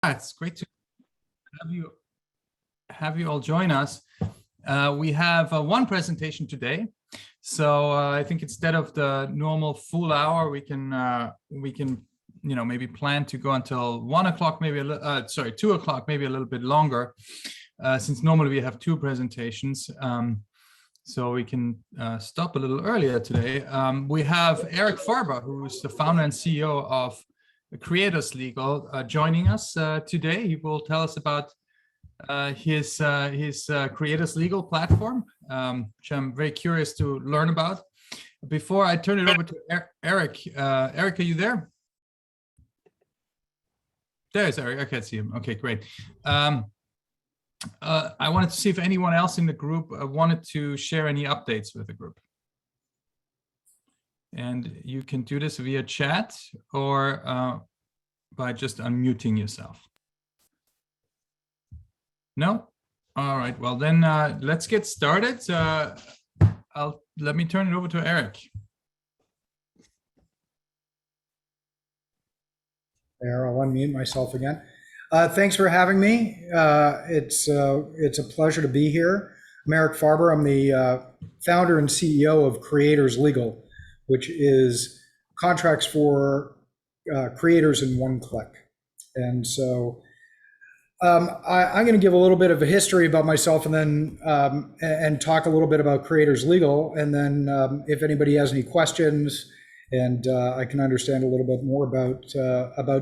It's great to have you all join us. We have one presentation today, so I think instead of the normal full hour, we can maybe plan to go until 1 o'clock, maybe 2 o'clock, maybe a little bit longer, since normally we have two presentations. So we can stop a little earlier today. We have Eric Farber, who's the founder and CEO of Creators Legal, joining us today. He will tell us about his Creators Legal platform, which I'm very curious to learn about. Before I turn it over to Eric, Eric, are you there? There's Eric. I can't see him. Okay, great. I wanted to see if anyone else in the group wanted to share any updates with the group. And you can do this via chat or by just unmuting yourself. No? All right, well then let's get started. Let me turn it over to Eric. There, I'll unmute myself again. Thanks for having me. It's a pleasure to be here. I'm Eric Farber. I'm the founder and CEO of Creators Legal, which is contracts for creators in one click. And so I'm going to give a little bit of a history about myself, and then and talk a little bit about Creators Legal, and then if anybody has any questions, and I can understand a little bit more about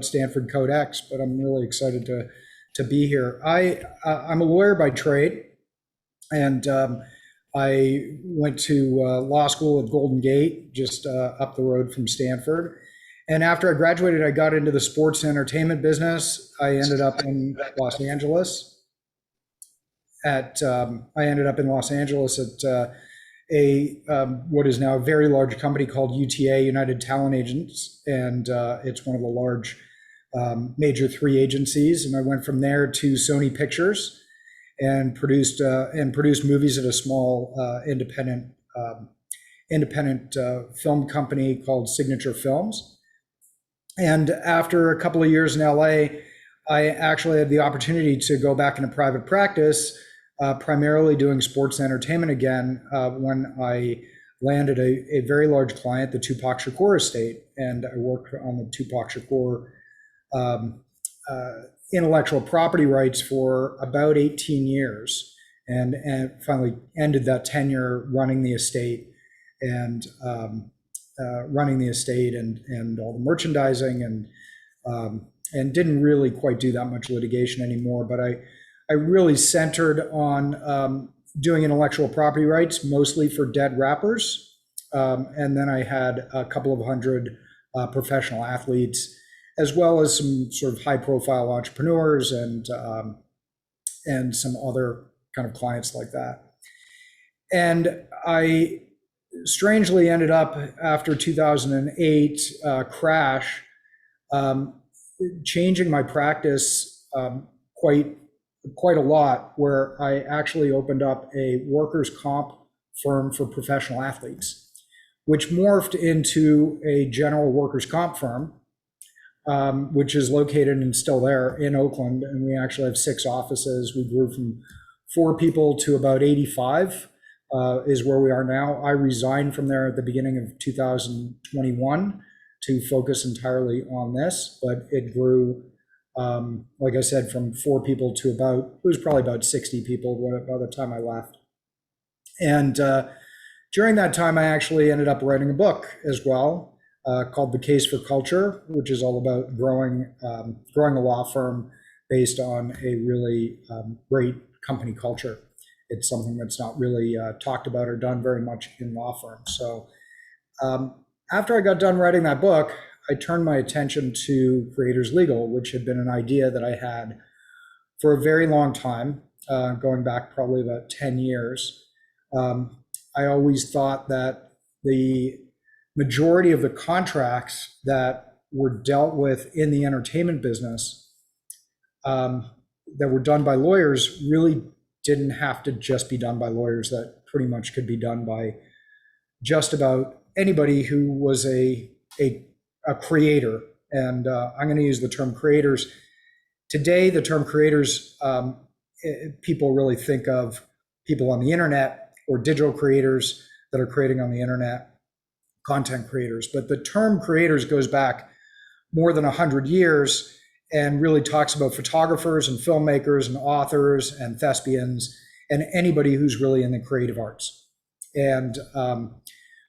Stanford CodeX. But I'm really excited to be here. I'm a lawyer by trade, and I went to law school at Golden Gate, just up the road from Stanford. And after I graduated, I got into the sports and entertainment business. I ended up in Los Angeles at what is now a very large company called UTA, United Talent Agents, and it's one of the large major three agencies. And I went from there to Sony Pictures and produced movies at a small independent film company called Signature Films. And after a couple of years in LA, I actually had the opportunity to go back into private practice, primarily doing sports and entertainment again, when I landed a very large client, the Tupac Shakur estate. And I worked on the Tupac Shakur intellectual property rights for about 18 years, and finally ended that tenure running the estate and all the merchandising, and didn't really quite do that much litigation anymore. But I really centered on doing intellectual property rights, mostly for dead rappers. And then I had a couple of hundred professional athletes, as well as some sort of high-profile entrepreneurs and some other kind of clients like that. And I strangely ended up, after 2008 crash, changing my practice quite a lot, where I actually opened up a workers' comp firm for professional athletes, which morphed into a general workers' comp firm, which is located and still there in Oakland. And we actually have 6 offices. We grew from 4 people to about 85. Is where we are now. I resigned from there at the beginning of 2021 to focus entirely on this, but it grew, like I said, from 4 people to it was probably about 60 people by the time I left. And during that time, I actually ended up writing a book as well, called The Case for Culture, which is all about growing a law firm based on a really great company culture. It's something that's not really talked about or done very much in law firms. So after I got done writing that book, I turned my attention to Creators Legal, which had been an idea that I had for a very long time, going back probably about 10 years. I always thought that the majority of the contracts that were dealt with in the entertainment business, that were done by lawyers, really didn't have to just be done by lawyers. That pretty much could be done by just about anybody who was a creator. And I'm going to use the term creators Today, the term creators, people really think of people on the internet or digital creators that are creating on the internet, content creators. But the term creators goes back more than 100 years and really talks about photographers and filmmakers and authors and thespians and anybody who's really in the creative arts. And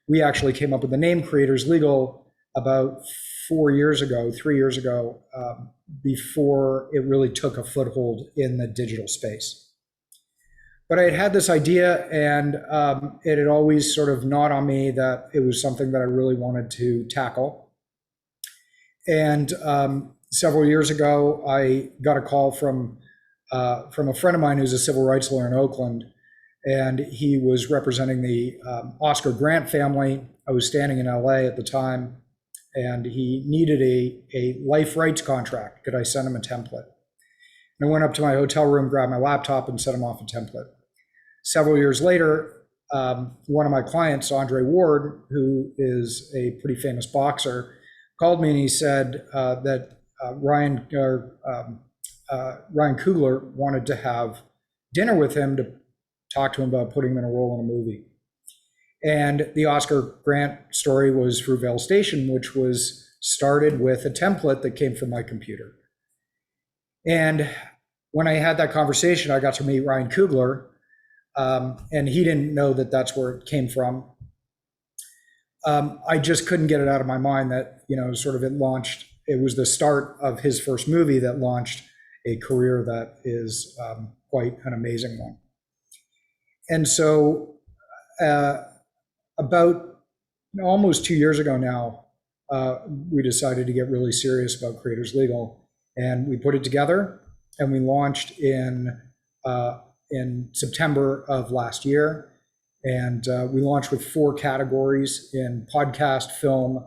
we actually came up with the name Creators Legal about 3 years ago, before it really took a foothold in the digital space. But I had this idea, and it had always sort of gnawed on me that it was something that I really wanted to tackle. And several years ago, I got a call from a friend of mine who's a civil rights lawyer in Oakland, and he was representing the Oscar Grant family. I was standing in LA at the time, and he needed a life rights contract. Could I send him a template? And I went up to my hotel room, grabbed my laptop, and sent him off a template. Several years later, one of my clients, Andre Ward, who is a pretty famous boxer, called me and he said that Ryan Coogler wanted to have dinner with him to talk to him about putting him in a role in a movie. And the Oscar Grant story was Fruitvale Station, which was started with a template that came from my computer. And when I had that conversation, I got to meet Ryan Coogler, and he didn't know that that's where it came from. I just couldn't get it out of my mind that, sort of it was the start of his first movie that launched a career that is quite an amazing one. And so about almost 2 years ago now, we decided to get really serious about Creators Legal, and we put it together, and we launched in September of last year. And we launched with 4 categories in podcast, film,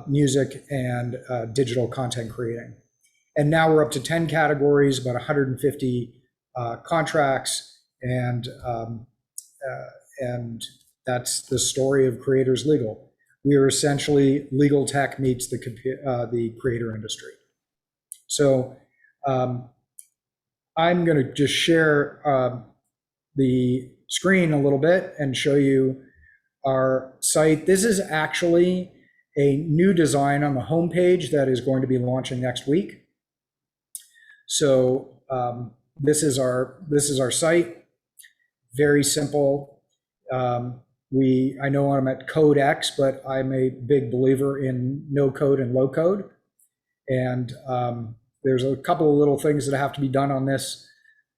music, and digital content creating. And now we're up to 10 categories, about 150 contracts, and that's the story of Creators Legal. We are essentially legal tech meets the creator industry. So I'm going to just share the screen a little bit and show you our site. This is actually a new design on the homepage that is going to be launching next week. So this is our site. Very simple. I know I'm at CodeX, but I'm a big believer in no code and low code. And there's a couple of little things that have to be done on this,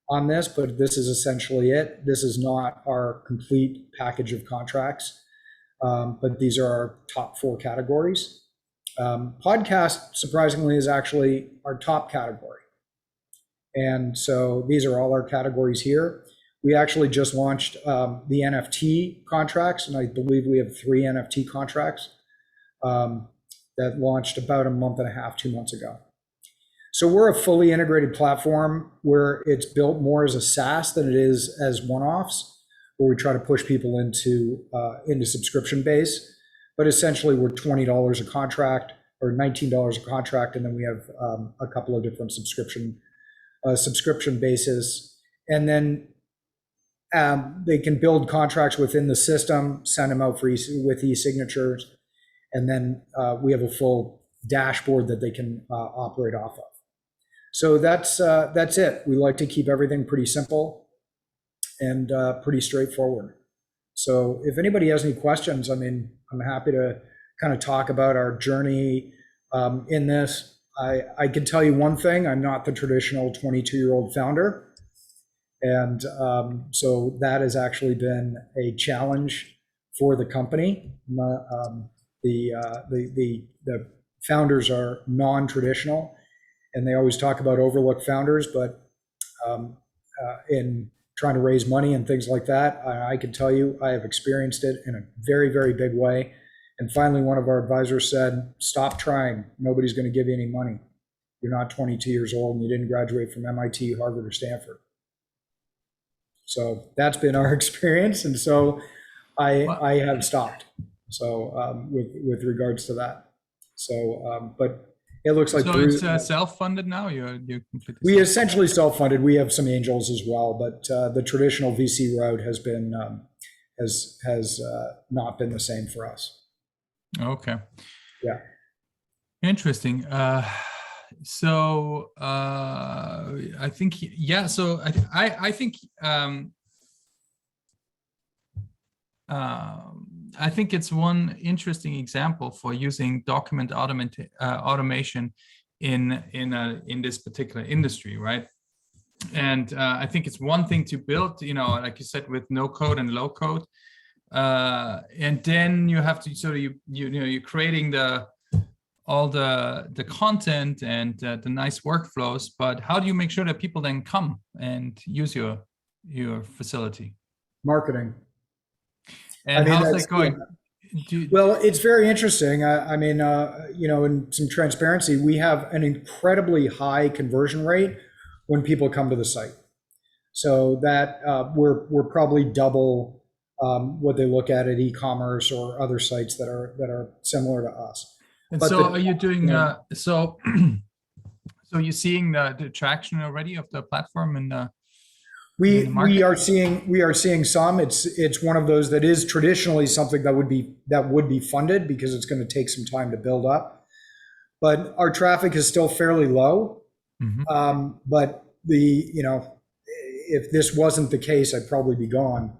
but this is essentially it. This is not our complete package of contracts, but these are our top 4 categories. Podcast, surprisingly, is actually our top category. And so these are all our categories here. We actually just launched the NFT contracts, and I believe we have 3 NFT contracts that launched about a month and a half, 2 months ago. So we're a fully integrated platform where it's built more as a SaaS than it is as one-offs, where we try to push people into subscription base. But essentially, we're $20 a contract or $19 a contract, and then we have a couple of different subscription bases. And then they can build contracts within the system, send them out with e-signatures, and then we have a full dashboard that they can operate off of. So that's it. We like to keep everything pretty simple and pretty straightforward. So if anybody has any questions, I'm happy to kind of talk about our journey in this. I can tell you one thing: I'm not the traditional 22-year-old founder, and so that has actually been a challenge for the company. The founders are non-traditional, and they always talk about overlooked founders, but in trying to raise money and things like that, I can tell you I have experienced it in a very, very big way. And finally, one of our advisors said, "Stop trying. Nobody's going to give you any money. You're not 22 years old and you didn't graduate from MIT, Harvard, or Stanford." So that's been our experience. And so I have stopped. So with regards to that. So, but It looks like So Bruce. it's self-funded now. You're completely. We essentially self-funded. We have some angels as well, but the traditional VC route has been has not been the same for us. Okay. Yeah. Interesting. So I think yeah. So I think I think it's one interesting example for using document automation in this particular industry, right? And I think it's one thing to build, like you said, with no code and low code, and then you have to sort of you're creating all the content and the nice workflows. But how do you make sure that people then come and use your facility? Marketing. And how's that going? Well, it's very interesting. I mean, in some transparency, we have an incredibly high conversion rate when people come to the site. So that we're probably double what they look at e-commerce or other sites that are similar to us. And but so, are you doing? So you're seeing the traction already of the platform and. We are seeing some. It's one of those that is traditionally something that would be funded because it's going to take some time to build up. But our traffic is still fairly low. Mm-hmm. But if this wasn't the case, I'd probably be gone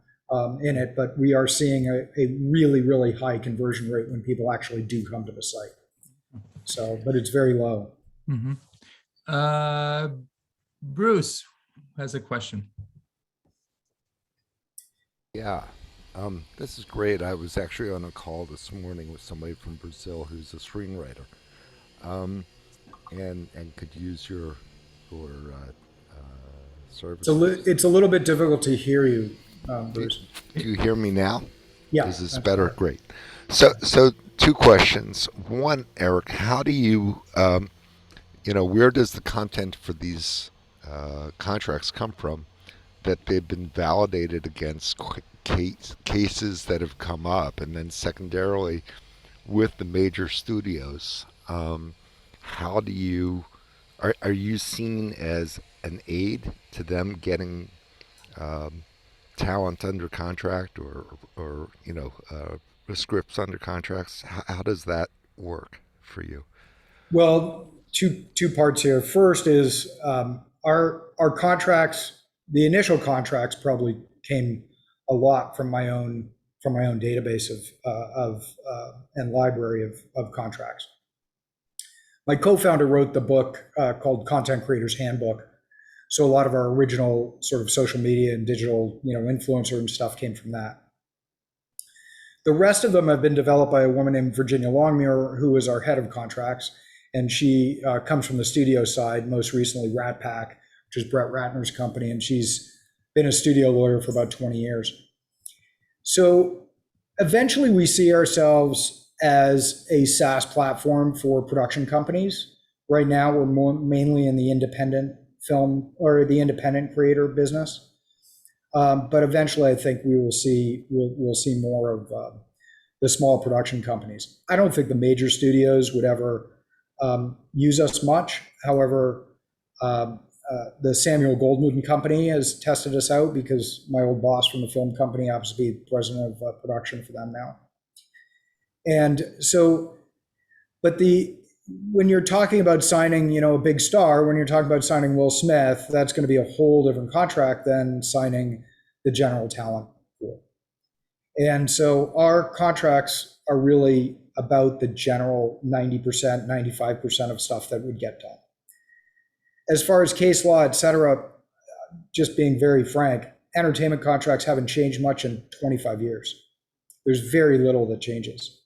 in it. But we are seeing a really, really high conversion rate when people actually do come to the site. So, but it's very low. Mm-hmm. Bruce has a question. Yeah, this is great. I was actually on a call this morning with somebody from Brazil who's a screenwriter, and could use your service. It's a little bit difficult to hear you, Bruce. Do you hear me now? Yeah. Is this better? Right. Great. So two questions. One, Eric, how do you, where does the content for these contracts come from that they've been validated against cases that have come up? And then secondarily, with the major studios, how do you, are you seen as an aid to them getting talent under contract or scripts under contracts? How does that work for you? Well, two parts here. First is our contracts. The initial contracts probably came a lot from my own database of and library of contracts. My co-founder wrote the book called Content Creators Handbook. So a lot of our original sort of social media and digital, influencer and stuff came from that. The rest of them have been developed by a woman named Virginia Longmuir, who is our head of contracts. And she comes from the studio side, most recently Rat Pack, which is Brett Ratner's company. And she's been a studio lawyer for about 20 years. So eventually we see ourselves as a SaaS platform for production companies. Right now, we're mainly in the independent film or the independent creator business. But eventually I think we'll see more of the small production companies. I don't think the major studios would ever use us much. However, the Samuel Goldwyn Company has tested us out because my old boss from the film company happens to be president of production for them now. And so, but when you're talking about signing, a big star, when you're talking about signing Will Smith, that's going to be a whole different contract than signing the general talent pool. And so our contracts are really about the general 90%, 95% of stuff that would get done. As far as case law, et cetera, just being very frank, entertainment contracts haven't changed much in 25 years. There's very little that changes.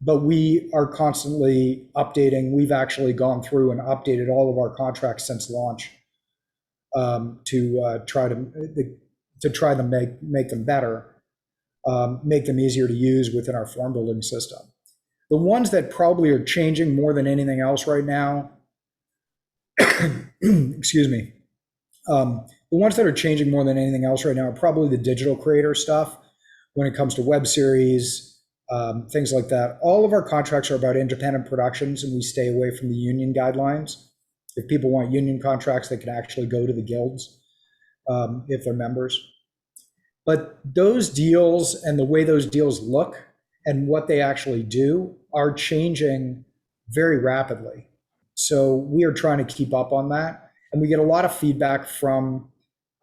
But we are constantly updating. We've actually gone through and updated all of our contracts since launch to try to make them better, make them easier to use within our form building system. The ones that probably are changing more than anything else right now, excuse me, the ones that are changing more than anything else right now are probably the digital creator stuff when it comes to web series, things like that. All of our contracts are about independent productions, and we stay away from the union guidelines. If people want union contracts, they can actually go to the guilds if they're members. But those deals and the way those deals look and what they actually do are changing very rapidly. So we are trying to keep up on that, and we get a lot of feedback from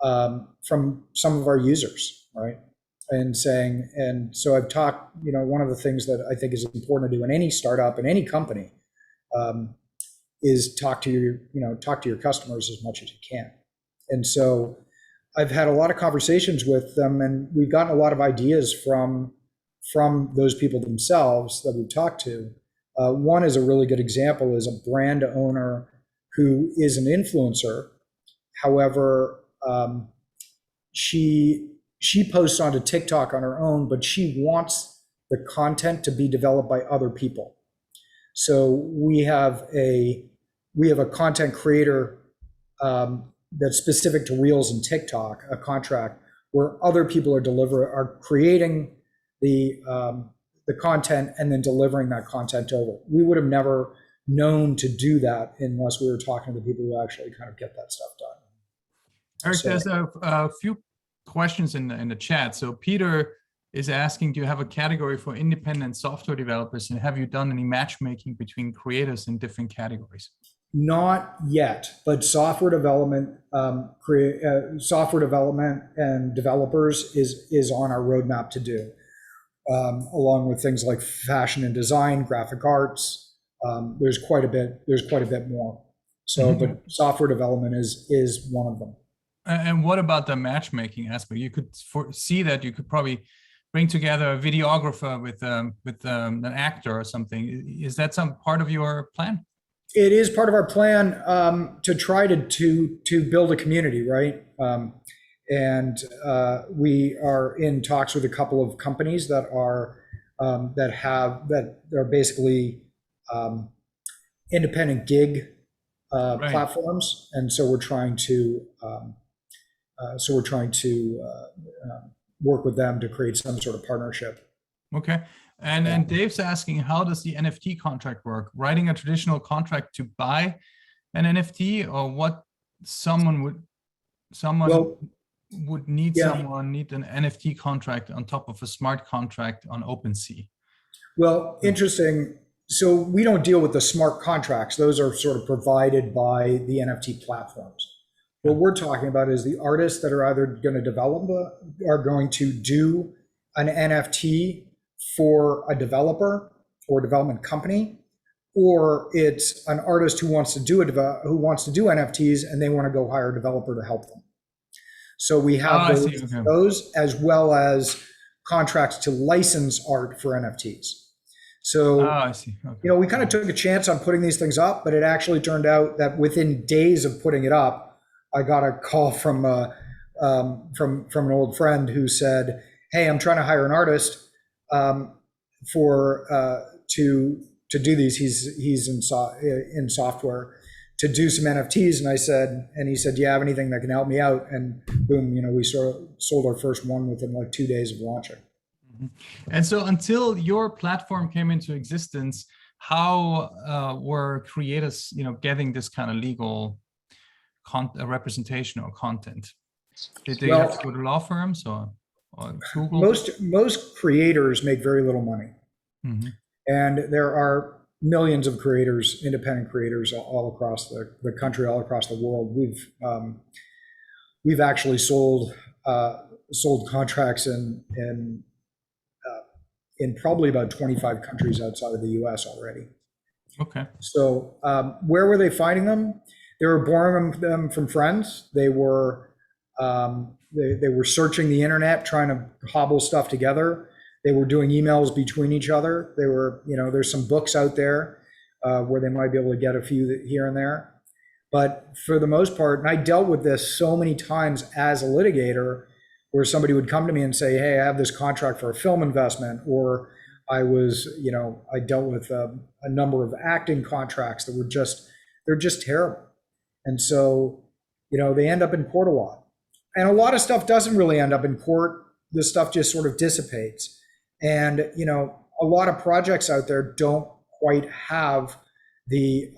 some of our users, right? And saying, and so I've talked, one of the things that I think is important to do in any startup, in any company, is talk to your customers as much as you can. And so I've had a lot of conversations with them, and we've gotten a lot of ideas from those people themselves that we've talked to. One is a really good example is a brand owner who is an influencer. However, she posts onto TikTok on her own, but she wants the content to be developed by other people. So we have a content creator that's specific to Reels and TikTok, a contract where other people are creating the content and then delivering that content over. We would have never known to do that unless we were talking to the people who actually kind of get that stuff done. Eric, there's a few questions in the chat. So Peter is asking, do you have a category for independent software developers, and have you done any matchmaking between creators in different categories? Not yet, but software development and developers is on our roadmap to do, along with things like fashion and design, graphic arts. There's quite a bit more. So, but software development is one of them. And what about the matchmaking aspect? You could foresee that you could probably bring together a videographer with an actor or something. Is that some part of your plan? It is part of our plan to try to build a community, right? And we are in talks with a couple of companies that are basically independent gig Right. platforms, and so we're trying to work with them to create some sort of partnership. Okay. And Dave's asking, how does the NFT contract work? Writing a traditional contract to buy an NFT, or what? Someone would need an NFT contract on top of a smart contract on OpenSea. Well, interesting. So we don't deal with the smart contracts. Those are sort of provided by the NFT platforms. What we're talking about is the artists that are either going to are going to do an NFT for a developer or development company, or it's an artist who wants to do NFTs and they want to go hire a developer to help them. So we have those as well as contracts to license art for NFTs. So, I see. Okay. We kind of took a chance on putting these things up, but it actually turned out that within days of putting it up, I got a call from an old friend who said, "Hey, I'm trying to hire an artist to do these. He's in software to do some NFTs." And he said, "Do you have anything that can help me out?" And boom, we sort of sold our first one within like 2 days of launching. And so until your platform came into existence, how were creators, getting this kind of legal representation or content? Did they have to go to law firms or Google? Most creators make very little money. Mm-hmm. And there are millions of creators, independent creators all across the country, all across the world. We've actually sold contracts in probably about 25 countries outside of the US already. Okay. So where were they finding them? They were borrowing them from friends. They were searching the internet, trying to hobble stuff together. They were doing emails between each other. They were, there's some books out there where they might be able to get a few here and there. But for the most part, and I dealt with this so many times as a litigator, where somebody would come to me and say, "Hey, I have this contract for a film investment," or I dealt with a number of acting contracts that they're just terrible. And so, they end up in court a lot. And a lot of stuff doesn't really end up in court. This stuff just sort of dissipates. And, a lot of projects out there don't quite have the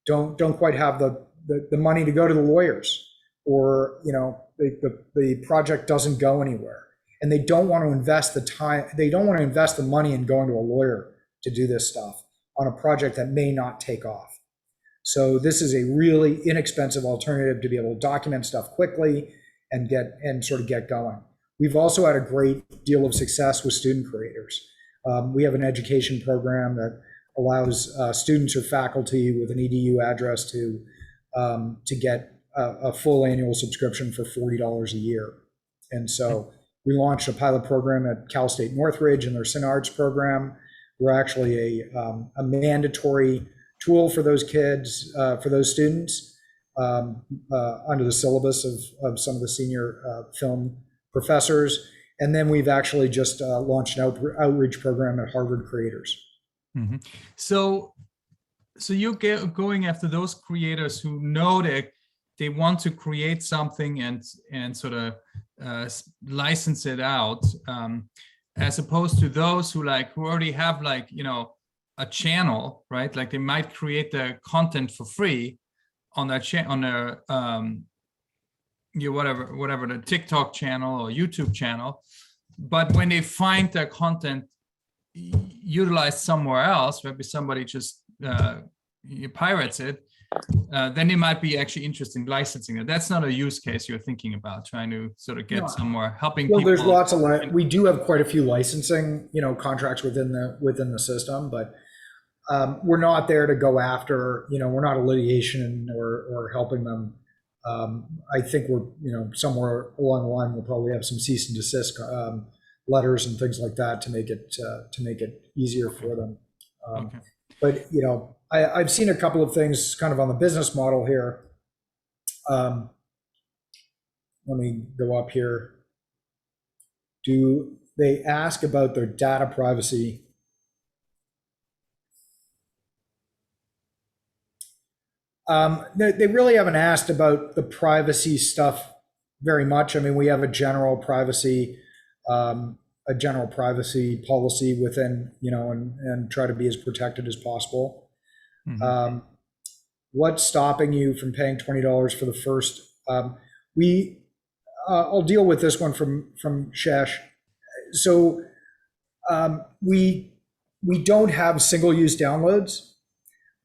don't quite have the money to go to the lawyers, or the project doesn't go anywhere, and they don't want to invest the time, they don't want to invest the money in going to a lawyer to do this stuff on a project that may not take off. So this is a really inexpensive alternative to be able to document stuff quickly and sort of get going. We've also had a great deal of success with student creators. We have an education program that allows students or faculty with an EDU address to get a full annual subscription for $40 a year. And so we launched a pilot program at Cal State Northridge in their SynArts program. We're actually a mandatory tool for those kids, for those students, under the syllabus of some of the senior film professors. And then we've actually just launched an outreach program at Harvard Creators. Mm-hmm. So you're going after those creators who know that they want to create something and sort of license it out, as opposed to those who already have a channel, right? Like they might create the content for free on their whatever the TikTok channel or YouTube channel, but when they find their content utilized somewhere else, maybe somebody just pirates it, then they might be actually interested in licensing it. That's not a use case you're thinking about, trying to sort of get somewhere, helping people. There's lots of we do have quite a few licensing, contracts within the system, but we're not there to go after, we're not a litigation or helping them. I think we're, somewhere along the line we'll probably have some cease and desist letters and things like that to make it easier for them. Okay. But I've seen a couple of things kind of on the business model here. Let me go up here. Do they ask about their data privacy? They really haven't asked about the privacy stuff very much. I mean, we have a general privacy policy within, and try to be as protected as possible. Mm-hmm. What's stopping you from paying $20 for the first? I'll deal with this one from Shesh. So we don't have single-use downloads.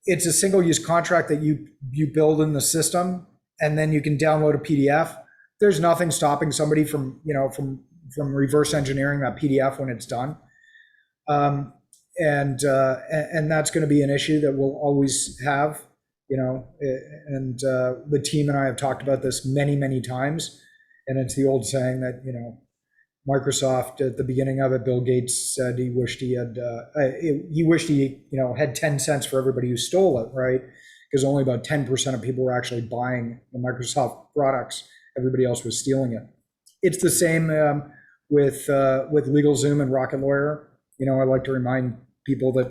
It's a single-use contract that you build in the system, and then you can download a PDF. There's nothing stopping somebody from reverse engineering that PDF when it's done. And that's going to be an issue that we'll always have, and the team and I have talked about this many, many times. And it's the old saying that, Microsoft at the beginning of it, Bill Gates said he wished he had 10 cents for everybody who stole it, right? Because only about 10% of people were actually buying the Microsoft products. Everybody else was stealing it. It's the same with LegalZoom and Rocket Lawyer. I like to remind people that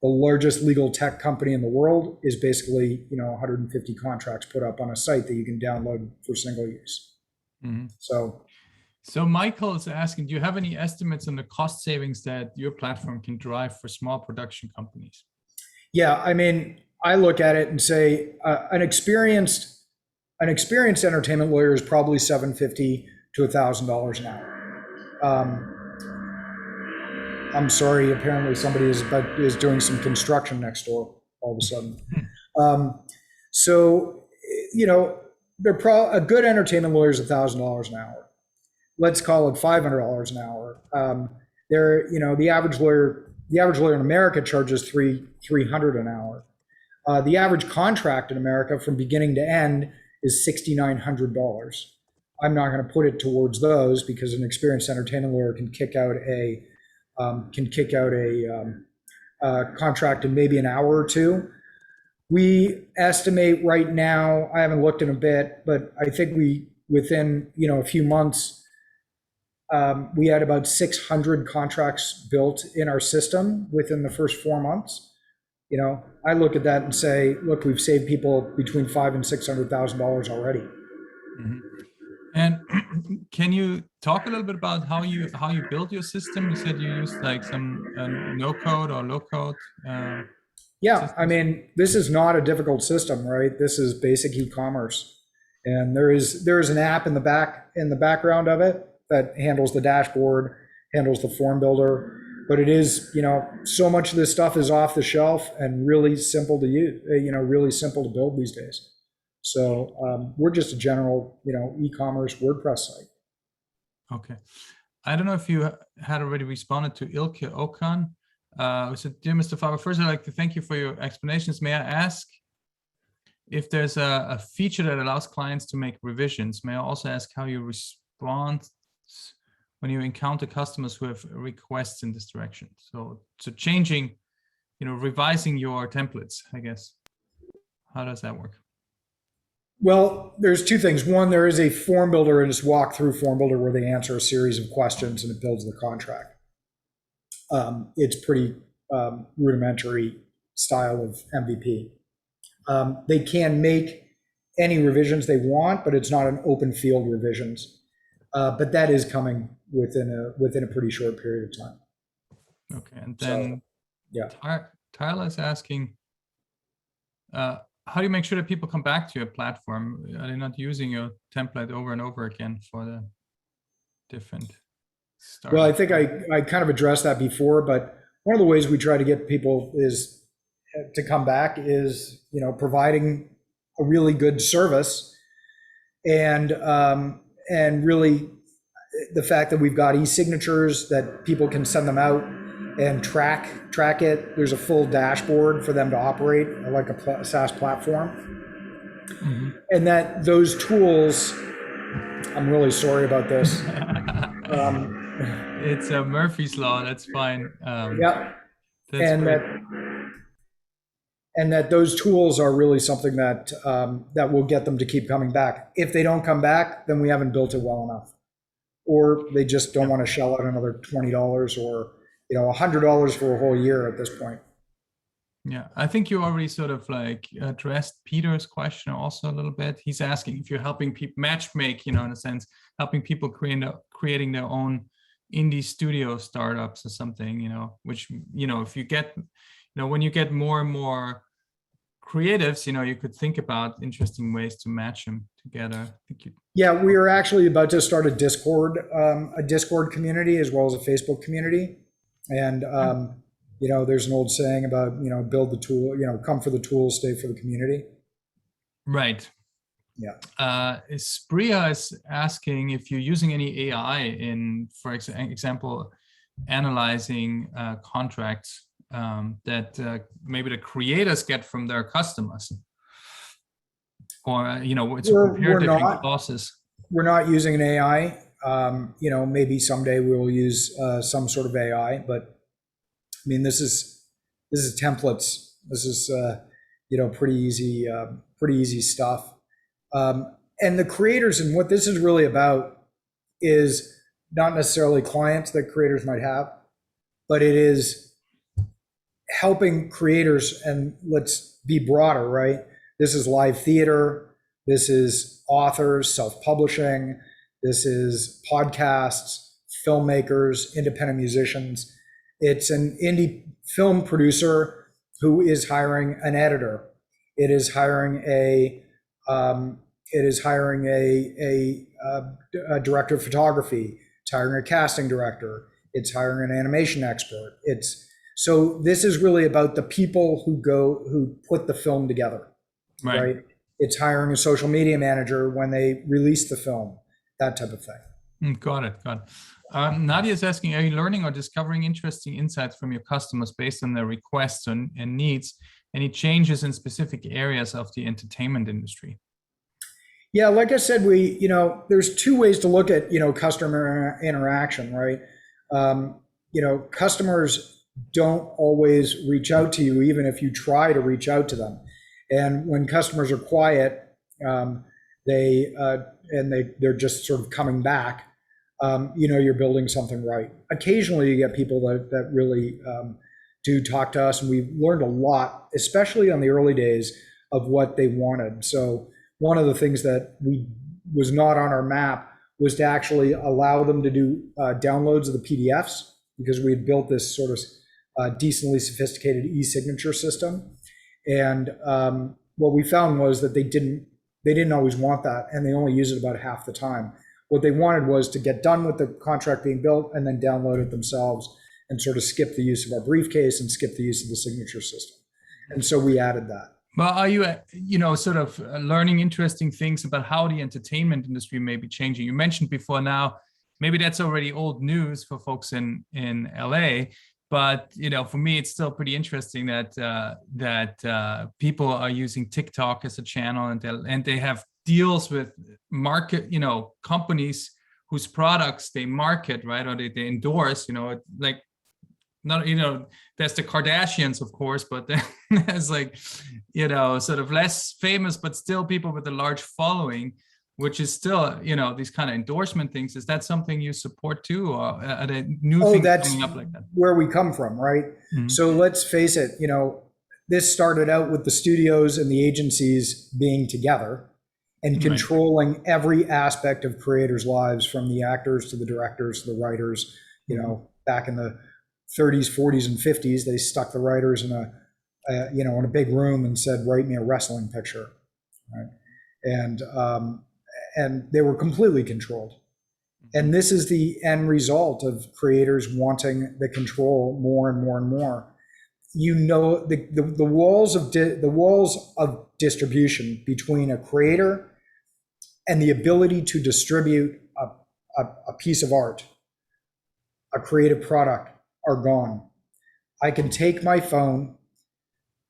the largest legal tech company in the world is basically 150 contracts put up on a site that you can download for single use. Mm-hmm. So Michael is asking, do you have any estimates on the cost savings that your platform can drive for small production companies? Yeah, I mean, I look at it and say an experienced entertainment lawyer is probably $750 to $1,000 an hour. I'm sorry, apparently somebody is doing some construction next door all of a sudden. So, a good entertainment lawyer is $1,000 an hour. Let's call it $500 an hour. The average lawyer in America charges $300 an hour. The average contract in America from beginning to end is $6,900. I'm not going to put it towards those because an experienced entertainment lawyer can kick out a contract in maybe an hour or two. We estimate right now, I haven't looked in a bit, but I think within a few months, we had about 600 contracts built in our system within the first 4 months. I look at that and say, look, we've saved people between $500,000 and $600,000 already. Mm-hmm. And can you talk a little bit about how you build your system? You said you used like some no code or low code Yeah, I systems. mean, this is not a difficult system, right? This is basic e-commerce. And there is an app in the background of it that handles the dashboard, handles the form builder, but it is, so much of this stuff is off the shelf and really simple to use, really simple to build these days. So we're just a general, e-commerce WordPress site. Okay. I don't know if you had already responded to Ilke Okan. So, dear Mr. Faber, first I'd like to thank you for your explanations. May I ask if there's a feature that allows clients to make revisions? May I also ask how you respond when you encounter customers who have requests in this direction? So changing, revising your templates, I guess. How does that work? Well, there's two things. One, there is a form builder and this walkthrough form builder where they answer a series of questions and it builds the contract. It's pretty rudimentary style of MVP. They can make any revisions they want, but it's not an open field revisions. But that is coming within a pretty short period of time. Okay, and then Tyler is asking, how do you make sure that people come back to your platform? Are they not using your template over and over again for the different startups? Well, I think I kind of addressed that before, but one of the ways we try to get people to come back is, providing a really good service and really the fact that we've got e-signatures that people can send them out and track it. There's a full dashboard for them to operate like a SaaS platform. Mm-hmm. And that those tools, I'm really sorry about this. It's a Murphy's Law, that's fine. Yeah. That's and that those tools are really something that that will get them to keep coming back. If they don't come back, then we haven't built it well enough. Or they just don't want to shell out another $20 or $100 for a whole year at this point. Yeah, I think you already sort of like addressed Peter's question also a little bit. He's asking if you're helping people matchmake, in a sense, helping people creating their own indie studio startups or something, which, if you get, when you get more and more creatives, you could think about interesting ways to match them together. Yeah, we are actually about to start a Discord community as well as a Facebook community. And, there's an old saying about, build the tool, come for the tools, stay for the community. Right. Yeah. Spria is asking if you're using any AI in, for example, analyzing contracts that maybe the creators get from their customers, or to compare different clauses. We're not using an AI. Maybe someday we'll use some sort of AI, but I mean, this is templates. This is pretty easy stuff. And the creators, and what this is really about is not necessarily clients that creators might have, but it is helping creators, and let's be broader, right? This is live theater, this is authors, self-publishing, this is podcasts, filmmakers, independent musicians. It's an indie film producer who is hiring an editor. It is hiring a director of photography. It's hiring a casting director. It's hiring an animation expert. So this is really about the people who put the film together, right? It's hiring a social media manager when they release the film, that type of thing. Got it. Nadia is asking, are you learning or discovering interesting insights from your customers based on their requests and needs? Any changes in specific areas of the entertainment industry? Yeah, like I said, there's two ways to look at, customer interaction, right? Customers don't always reach out to you, even if you try to reach out to them. And when customers are quiet, they're just sort of coming back, you're building something right. Occasionally you get people that really do talk to us, and we've learned a lot, especially on the early days, of what they wanted. So one of the things that was not on our map was to actually allow them to do downloads of the PDFs, because we had built this sort of decently sophisticated e-signature system. And what we found was that they didn't always want that, and they only use it about half the time. What they wanted was to get done with the contract being built and then download it themselves and sort of skip the use of our briefcase and skip the use of the signature system. And so we added that. But are you, sort of learning interesting things about how the entertainment industry may be changing? You mentioned before now, maybe that's already old news for folks in LA, but for me, it's still pretty interesting that people are using TikTok as a channel, and they have deals with market, companies whose products they market, right, or they endorse, like. Not, there's the Kardashians, of course, but then there's like, sort of less famous, but still people with a large following, which is still, these kind of endorsement things. Is that something you support too, or are there new things coming up like that? Where we come from, right? Mm-hmm. So let's face it, this started out with the studios and the agencies being together and controlling every aspect of creators' lives, from the actors to the directors to the writers. Back in the 30s, 40s, and 50s, they stuck the writers in a big room and said, "Write me a wrestling picture," right? And they were completely controlled. And this is the end result of creators wanting the control more and more and more. The walls of distribution between a creator and the ability to distribute a piece of art, a creative product, are gone. I can take my phone,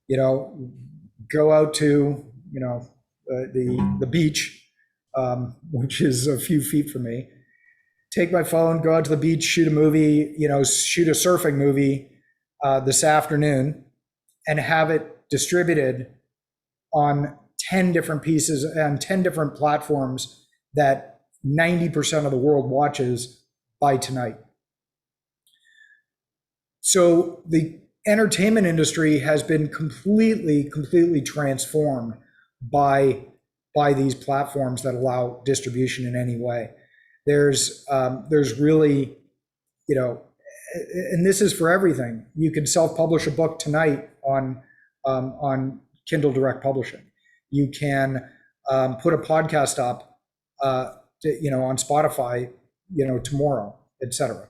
go out to, the beach, which is a few feet from me, take my phone, go out to the beach, shoot a movie, shoot a surfing movie this afternoon, and have it distributed on 10 different pieces and 10 different platforms that 90% of the world watches by tonight. So the entertainment industry has been completely transformed by these platforms that allow distribution in any way. There's really, and this is for everything. You can self-publish a book tonight on Kindle Direct Publishing. You can put a podcast up, on Spotify, tomorrow, etc.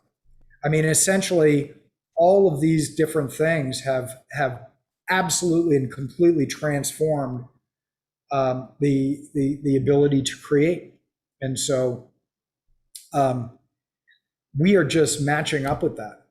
I mean, essentially, all of these different things have absolutely and completely transformed the ability to create. And so we are just matching up with that.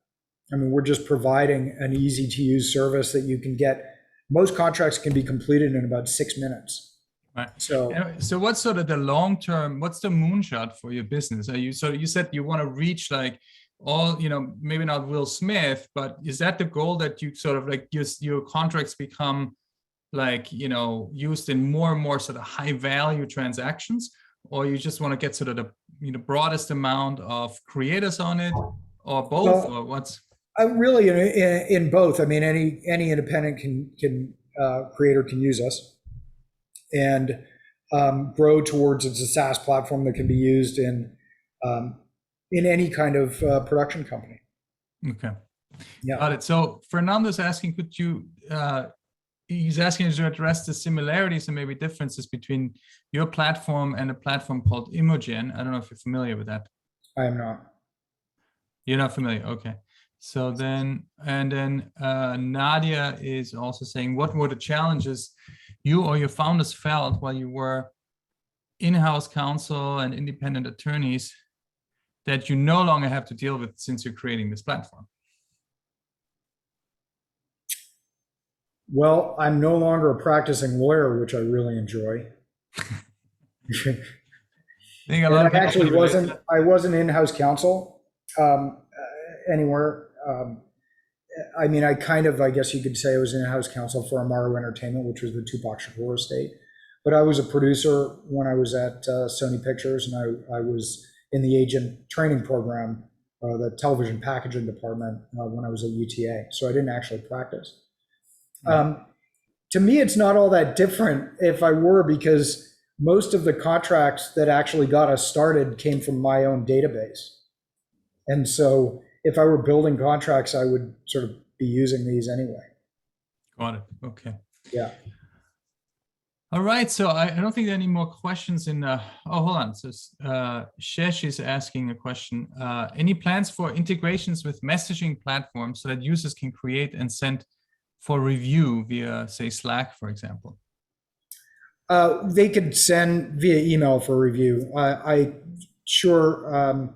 I mean, we're just providing an easy to use service that you can get. Most contracts can be completed in about 6 minutes. Right. So what's sort of the long-term, what's the moonshot for your business? You said you want to reach like all, maybe not Will Smith, but is that the goal, that you sort of like your contracts become like, used in more and more sort of high value transactions, or you just want to get sort of the broadest amount of creators on it, or both, or what's? Really in both. I mean, any independent creator can use us and grow towards it's a SaaS platform that can be used in any kind of production company. Okay. Yeah. Got it. So Fernando's asking, he's asking you to address the similarities and maybe differences between your platform and a platform called Imogen. I don't know if you're familiar with that. I am not. You're not familiar. Okay. So then, Nadia is also saying, what were the challenges you or your founders felt while you were in-house counsel and independent attorneys that you no longer have to deal with since you're creating this platform? Well, I'm no longer a practicing lawyer, which I really enjoy. I wasn't in-house counsel anywhere. I mean, I guess you could say I was in-house counsel for Amaro Entertainment, which was the Tupac Shakur estate. But I was a producer when I was at Sony Pictures, and I was in the agent training program, the television packaging department, when I was at UTA. So I didn't actually practice. To me, it's not all that different if I were, because most of the contracts that actually got us started came from my own database. And so if I were building contracts, I would sort of be using these anyway. Got it. Okay. Yeah. All right. So I don't think there are any more questions in. Oh, hold on. So Shesh is asking a question. Any plans for integrations with messaging platforms so that users can create and send for review via, say, Slack, for example? They could send via email for review. I sure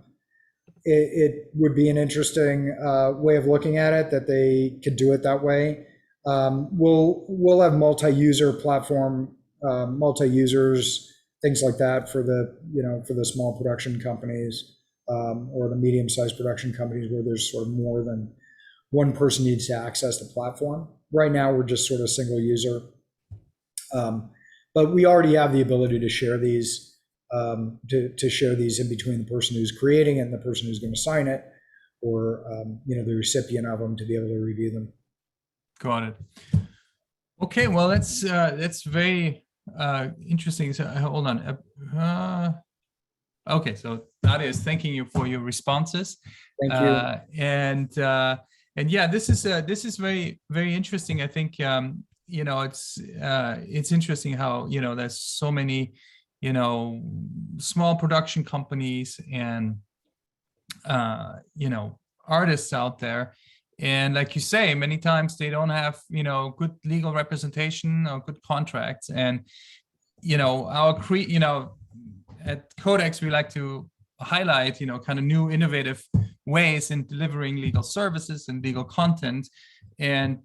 it would be an interesting way of looking at it, that they could do it that way. We'll have multi-user platform, multi-users, things like that for the small production companies or the medium-sized production companies where there's sort of more than one person needs to access the platform. Right now, we're just sort of single user. But we already have the ability to share these, to share these in between the person who's creating it and the person who's going to sign it, or the recipient of them, to be able to review them. Got it. Okay, well, that's very interesting. So hold on. Okay, so Nadia is thanking you for your responses. Thank you. And yeah, this is very, very interesting. I think it's interesting how there's so many small production companies and artists out there, and like you say, many times they don't have good legal representation or good contracts. And at CodeX we like to highlight kind of new innovative ways in delivering legal services and legal content. And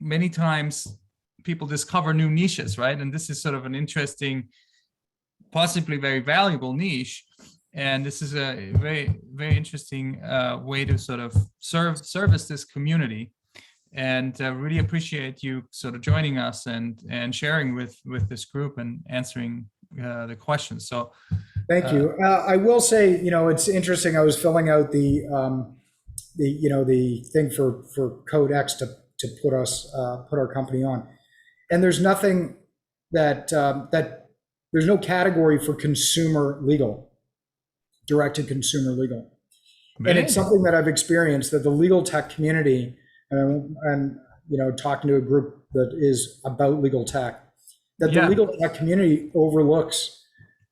many times people discover new niches, right? And this is sort of an interesting, possibly very valuable niche. And this is a very, very interesting way to sort of service this community. And really appreciate you sort of joining us and sharing with this group and answering the questions. So thank you. I will say, it's interesting. I was filling out the thing for CodeX to put our company on, and there's nothing that there's no category for consumer legal, direct to consumer legal. And it's something that I've experienced, that the legal tech community, and talking to a group that is about legal tech, that the legal tech community overlooks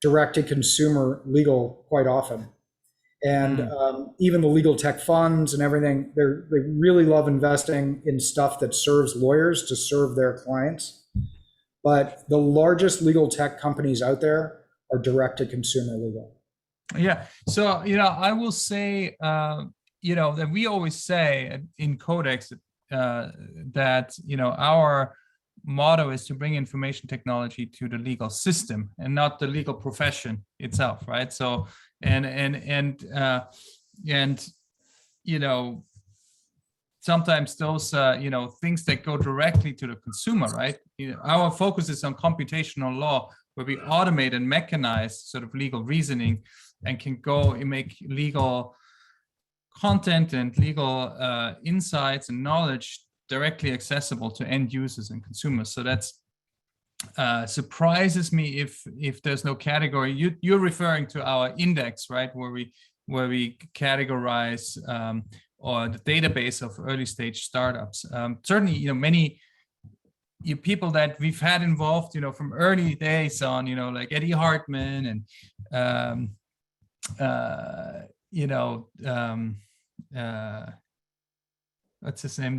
direct to consumer legal quite often. And even the legal tech funds and everything, they really love investing in stuff that serves lawyers to serve their clients. But the largest legal tech companies out there are direct to consumer legal. Yeah. So, I will say, that we always say in CodeX that, our motto is to bring information technology to the legal system and not the legal profession itself, right? So, and sometimes those, things that go directly to the consumer, right? Our focus is on computational law, where we automate and mechanize sort of legal reasoning and can go and make legal content and legal insights and knowledge directly accessible to end users and consumers. So that's surprises me if there's no category. You're referring to our index, right, where we categorize or the database of early stage startups. Certainly, many people that we've had involved, from early days on, like Eddie Hartman and what's his name,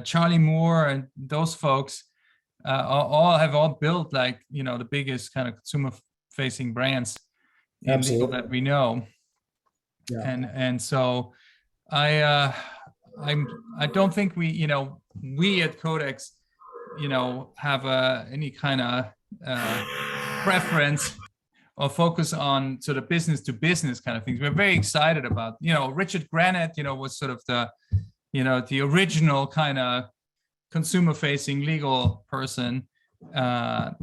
Charlie Moore, and those folks all built like the biggest kind of consumer facing brands in legal that we know. And so I don't think we at CodeX have any kind of preference or focus on sort of business to business kind of things. We're very excited about, Richard Granite, was sort of the original kind of consumer facing legal person. But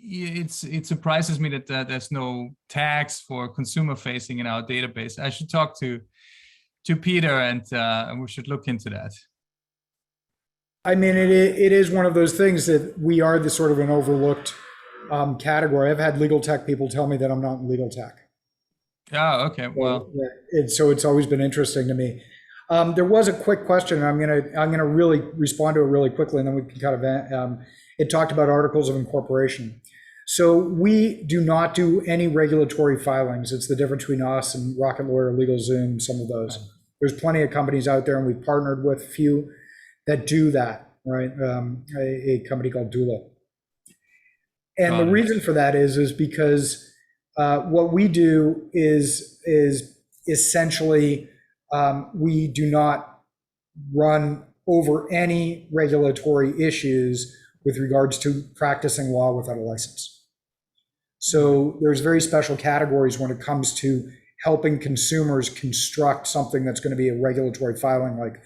it surprises me that there's no tags for consumer facing in our database. I should talk to Peter and we should look into that. I mean, it is one of those things that we are the sort of an overlooked category. I've had legal tech people tell me that I'm not in legal tech. Oh, okay. Well, So it's always been interesting to me. There was a quick question, and I'm gonna really respond to it really quickly, and then we can kind of it talked about articles of incorporation. So we do not do any regulatory filings. It's the difference between us and Rocket Lawyer, LegalZoom, some of those. There's plenty of companies out there, and we've partnered with a few that do that, right? A company called Doula. And the reason for that is because what we do is essentially we do not run over any regulatory issues with regards to practicing law without a license. So there's very special categories when it comes to helping consumers construct something that's going to be a regulatory filing, like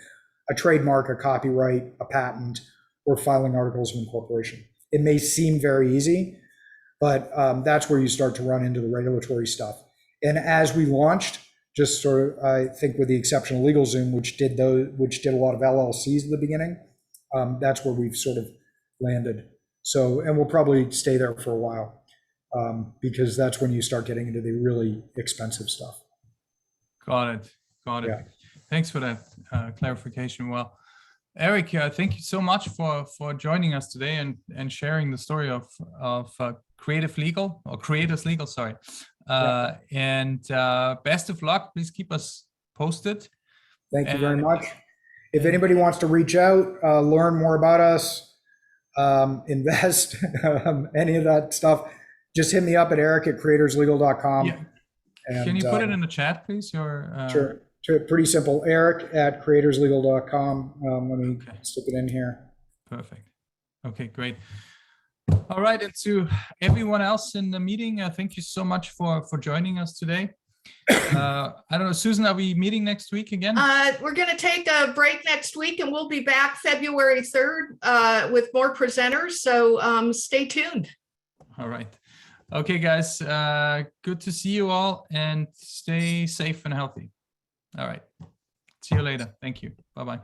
a trademark, a copyright, a patent, or filing articles of incorporation. It may seem very easy, but that's where you start to run into the regulatory stuff. And as we launched, just sort of, I think with the exception of LegalZoom, which did a lot of LLCs at the beginning, that's where we've sort of landed. So, and we'll probably stay there for a while. Because that's when you start getting into the really expensive stuff. Got it. Yeah. Thanks for that clarification. Well, Eric, thank you so much for joining us today and sharing the story of Creative Legal, or Creators Legal, sorry. And best of luck. Please keep us posted. Thank you very much. If anybody wants to reach out, learn more about us, invest, any of that stuff, just hit me up at eric@creatorslegal.com. Yeah. Can you put it in the chat, please? Sure. Pretty simple. eric@creatorslegal.com. Let me stick it in here. Perfect. Okay, great. All right, and to everyone else in the meeting, thank you so much for joining us today. I don't know, Susan, are we meeting next week again? We're going to take a break next week, and we'll be back February 3rd with more presenters. So stay tuned. All right. Okay, guys, good to see you all, and stay safe and healthy. All right. See you later. Thank you. Bye-bye.